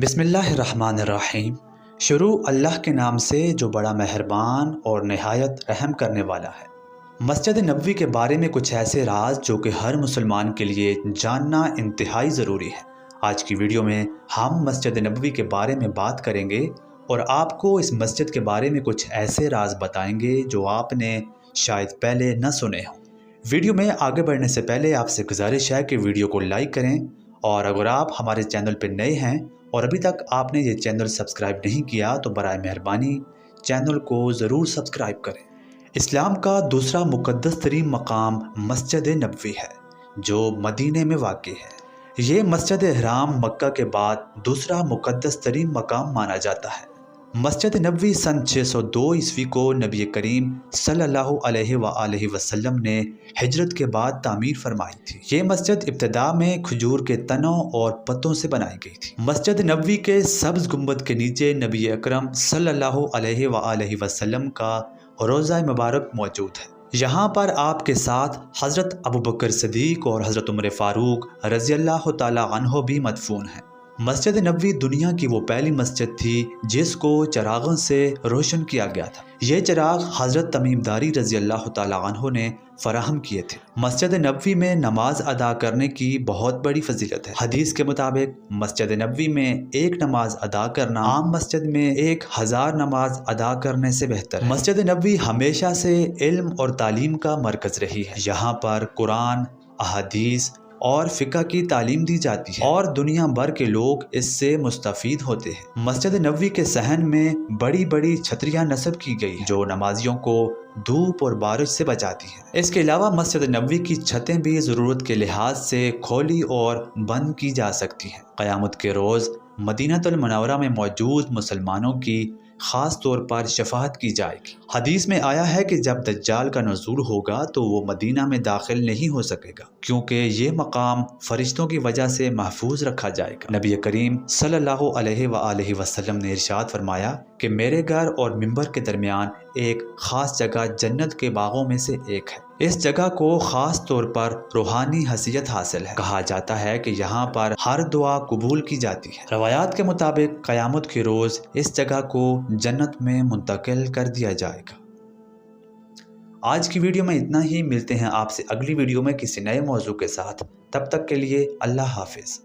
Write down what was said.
बिस्मिल्लाहिर्रहमानिर्रहीम। शुरू अल्लाह के नाम से जो बड़ा मेहरबान और नहायत रहम करने वाला है। मस्जिद नबवी के बारे में कुछ ऐसे राज जो कि हर मुसलमान के लिए जानना इंतहाई ज़रूरी है। आज की वीडियो में हम मस्जिद नबवी के बारे में बात करेंगे और आपको इस मस्जिद के बारे में कुछ ऐसे राज बताएंगे जो आपने शायद पहले न सुने हों। वीडियो में आगे बढ़ने से पहले आपसे गुजारिश है कि वीडियो को लाइक करें, और अगर आप हमारे चैनल पर नए हैं और अभी तक आपने ये चैनल सब्सक्राइब नहीं किया तो बराए मेहरबानी चैनल को ज़रूर सब्सक्राइब करें। इस्लाम का दूसरा मुक़द्दस तरीन मकाम मस्जिद नबवी है जो मदीने में वाक़ई है। ये मस्जिद हराम मक्का के बाद दूसरा मुक़द्दस तरीन मकाम माना जाता है। मस्जिद नबवी सन 602 ईस्वी को नबी करीम सल्लल्लाहु अलैहि वसल्लम ने हिजरत के बाद तामीर फरमाई थी। ये मस्जिद इब्तिदा में खजूर के तनों और पत्तों से बनाई गई थी। मस्जिद नबवी के सब्ज़ गुंबद के नीचे नबी अकरम सल्लल्लाहु अलैहि वसल्लम का रोज़ा मुबारक मौजूद है। यहाँ पर आपके साथ हज़रत अबू बकर सिद्दीक़ और हज़रत उमर फ़ारूक रज़ियल्लाहु ताला अन्हो भी मदफून हैं। मस्जिद नबवी दुनिया की वो पहली मस्जिद थी जिसको चिरागों से रोशन किया गया था। ये चिराग हज़रत तमीमदारी रज़ियल्लाहु ताला अन्हो ने फराहम किए थे। मस्जिद नबवी में नमाज अदा करने की बहुत बड़ी फजीलत है। हदीस के मुताबिक मस्जिद नबवी में एक नमाज अदा करना आम मस्जिद में 1000 नमाज अदा करने से बेहतर है। मस्जिद नबवी हमेशा से इल्म और तालीम का मरकज़ रही है। यहाँ पर कुरान, अहादीस और फ़िक़ह की तालीम दी जाती है और दुनिया भर के लोग इससे मुस्तफ़ीद होते हैं। मस्जिद नबवी के सहन में बड़ी बड़ी छतरियाँ नस्ब की गई जो नमाजियों को धूप और बारिश से बचाती हैं। इसके अलावा मस्जिद नबवी की छतें भी ज़रूरत के लिहाज से खोली और बंद की जा सकती हैं। क़यामत के रोज़ मदीनतुल मुनव्वरा में मौजूद मुसलमानों की ख़ास तौर पर शफाअत की जाएगी। हदीस में आया है कि जब दज्जाल का नुज़ूल होगा तो वो मदीना में दाखिल नहीं हो सकेगा क्योंकि ये मकाम फरिश्तों की वजह से महफूज रखा जाएगा। नबी करीम सल्लल्लाहु अलैहि वसल्लम ने इरशाद फरमाया कि मेरे घर और मिंबर के दरमियान एक ख़ास जगह जन्नत के बागों में से एक है। इस जगह को ख़ास तौर पर रूहानी हसीयत हासिल है। कहा जाता है कि यहाँ पर हर दुआ कबूल की जाती है। रवायात के मुताबिक क़यामत के रोज़ इस जगह को जन्नत में मुंतकिल कर दिया जाएगा। आज की वीडियो में इतना ही। मिलते हैं आपसे अगली वीडियो में किसी नए मौजू के साथ। तब तक के लिए अल्लाह हाफिज़।